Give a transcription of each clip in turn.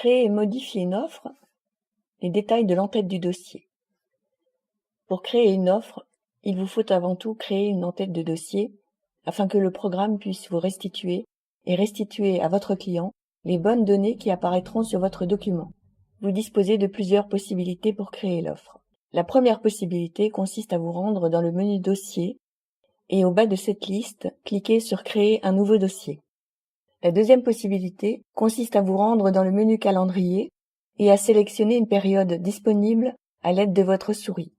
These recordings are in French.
Créer et modifier une offre, les détails de l'entête du dossier. Pour créer une offre, il vous faut avant tout créer une entête de dossier afin que le programme puisse vous restituer et restituer à votre client les bonnes données qui apparaîtront sur votre document. Vous disposez de plusieurs possibilités pour créer l'offre. La première possibilité consiste à vous rendre dans le menu Dossier et au bas de cette liste, cliquez sur Créer un nouveau dossier. La deuxième possibilité consiste à vous rendre dans le menu Calendrier et à sélectionner une période disponible à l'aide de votre souris.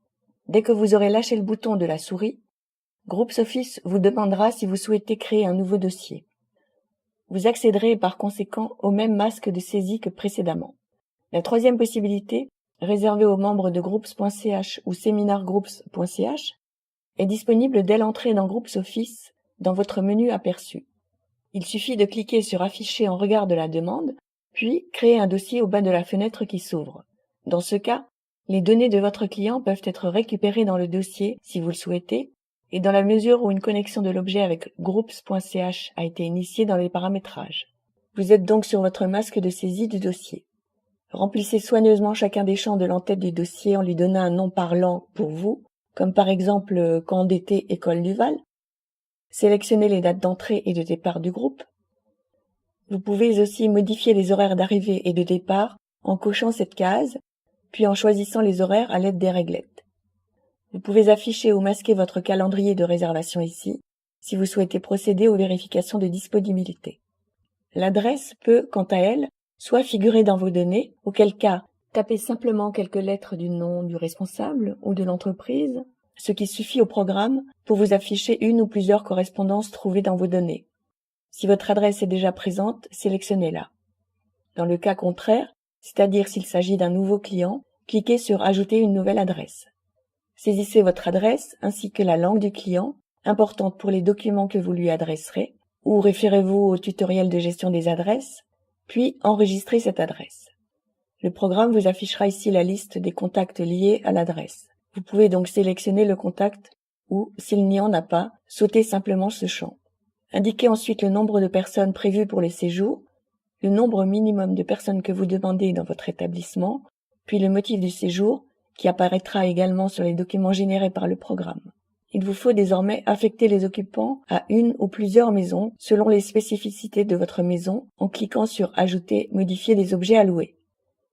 Dès que vous aurez lâché le bouton de la souris, Groups Office vous demandera si vous souhaitez créer un nouveau dossier. Vous accéderez par conséquent au même masque de saisie que précédemment. La troisième possibilité, réservée aux membres de groups.ch ou seminargroups.ch, est disponible dès l'entrée dans Groups Office dans votre menu aperçu. Il suffit de cliquer sur Afficher en regard de la demande, puis créer un dossier au bas de la fenêtre qui s'ouvre. Dans ce cas, les données de votre client peuvent être récupérées dans le dossier si vous le souhaitez, et dans la mesure où une connexion de l'objet avec groups.ch a été initiée dans les paramétrages. Vous êtes donc sur votre masque de saisie du dossier. Remplissez soigneusement chacun des champs de l'entête du dossier en lui donnant un nom parlant pour vous, comme par exemple Camp d'été École Duval. Sélectionnez les dates d'entrée et de départ du groupe. Vous pouvez aussi modifier les horaires d'arrivée et de départ en cochant cette case, puis en choisissant les horaires à l'aide des réglettes. Vous pouvez afficher ou masquer votre calendrier de réservation ici, si vous souhaitez procéder aux vérifications de disponibilité. L'adresse peut, quant à elle, soit figurer dans vos données, auquel cas, tapez simplement quelques lettres du nom du responsable ou de l'entreprise, ce qui suffit au programme pour vous afficher une ou plusieurs correspondances trouvées dans vos données. Si votre adresse est déjà présente, sélectionnez-la. Dans le cas contraire, c'est-à-dire s'il s'agit d'un nouveau client, cliquez sur Ajouter une nouvelle adresse. Saisissez votre adresse ainsi que la langue du client, importante pour les documents que vous lui adresserez, ou référez-vous au tutoriel de gestion des adresses, puis enregistrez cette adresse. Le programme vous affichera ici la liste des contacts liés à l'adresse. Vous pouvez donc sélectionner le contact ou, s'il n'y en a pas, sautez simplement ce champ. Indiquez ensuite le nombre de personnes prévues pour les séjours, le nombre minimum de personnes que vous demandez dans votre établissement, puis le motif du séjour, qui apparaîtra également sur les documents générés par le programme. Il vous faut désormais affecter les occupants à une ou plusieurs maisons selon les spécificités de votre maison en cliquant sur Ajouter, modifier les objets à louer.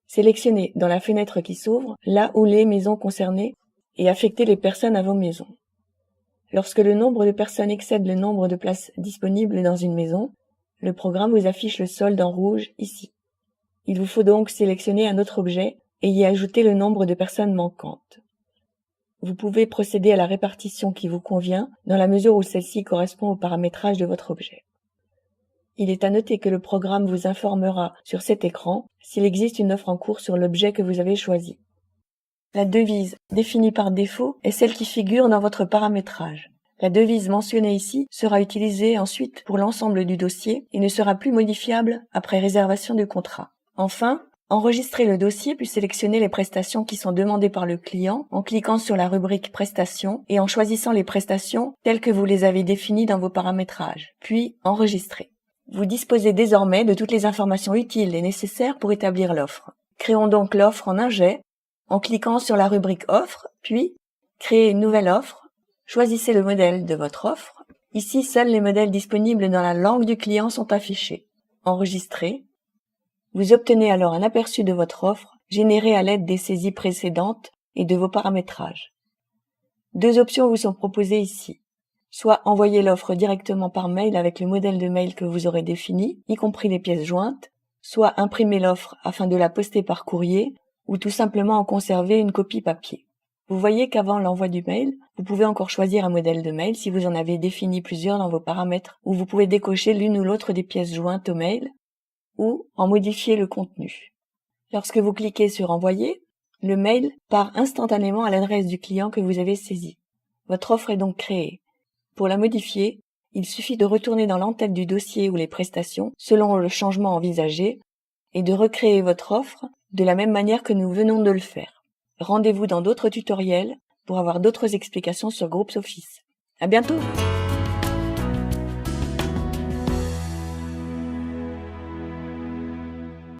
Sélectionnez dans la fenêtre qui s'ouvre là où les maisons concernées et affectez les personnes à vos maisons. Lorsque le nombre de personnes excède le nombre de places disponibles dans une maison, le programme vous affiche le solde en rouge ici. Il vous faut donc sélectionner un autre objet et y ajouter le nombre de personnes manquantes. Vous pouvez procéder à la répartition qui vous convient dans la mesure où celle-ci correspond au paramétrage de votre objet. Il est à noter que le programme vous informera sur cet écran s'il existe une offre en cours sur l'objet que vous avez choisi. La devise définie par défaut est celle qui figure dans votre paramétrage. La devise mentionnée ici sera utilisée ensuite pour l'ensemble du dossier et ne sera plus modifiable après réservation du contrat. Enfin, enregistrez le dossier puis sélectionnez les prestations qui sont demandées par le client en cliquant sur la rubrique Prestations et en choisissant les prestations telles que vous les avez définies dans vos paramétrages, puis enregistrez. Vous disposez désormais de toutes les informations utiles et nécessaires pour établir l'offre. Créons donc l'offre en un jet en cliquant sur la rubrique Offre, puis Créer une nouvelle offre. Choisissez le modèle de votre offre. Ici, seuls les modèles disponibles dans la langue du client sont affichés. Enregistrez. Vous obtenez alors un aperçu de votre offre, générée à l'aide des saisies précédentes et de vos paramétrages. Deux options vous sont proposées ici. Soit envoyer l'offre directement par mail avec le modèle de mail que vous aurez défini, y compris les pièces jointes, soit imprimer l'offre afin de la poster par courrier, ou tout simplement en conserver une copie papier. Vous voyez qu'avant l'envoi du mail, vous pouvez encore choisir un modèle de mail si vous en avez défini plusieurs dans vos paramètres, ou vous pouvez décocher l'une ou l'autre des pièces jointes au mail, ou en modifier le contenu. Lorsque vous cliquez sur Envoyer, le mail part instantanément à l'adresse du client que vous avez saisi. Votre offre est donc créée. Pour la modifier, il suffit de retourner dans l'entête du dossier ou les prestations selon le changement envisagé et de recréer votre offre de la même manière que nous venons de le faire. Rendez-vous dans d'autres tutoriels pour avoir d'autres explications sur Groups Office. À bientôt!